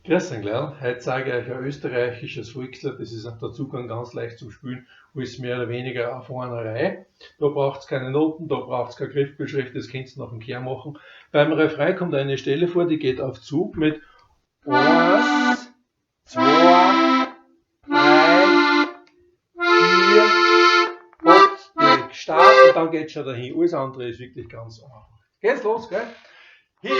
Grüß euch, Leute. Heute zeige ich euch ein österreichisches Volkslied. Das ist der Zugang ganz leicht zum Spielen, ist mehr oder weniger auf einer Reihe. Da braucht es keine Noten, da braucht es keine Griffbeschrift, das könnt ihr nach dem Kehr machen. Beim Refrain kommt eine Stelle vor, die geht auf Zug mit 1, 2, 3, 4, 8, Klick, Start und dann geht schon dahin. Alles andere ist wirklich ganz einfach. Geht's los, gell? Himmel,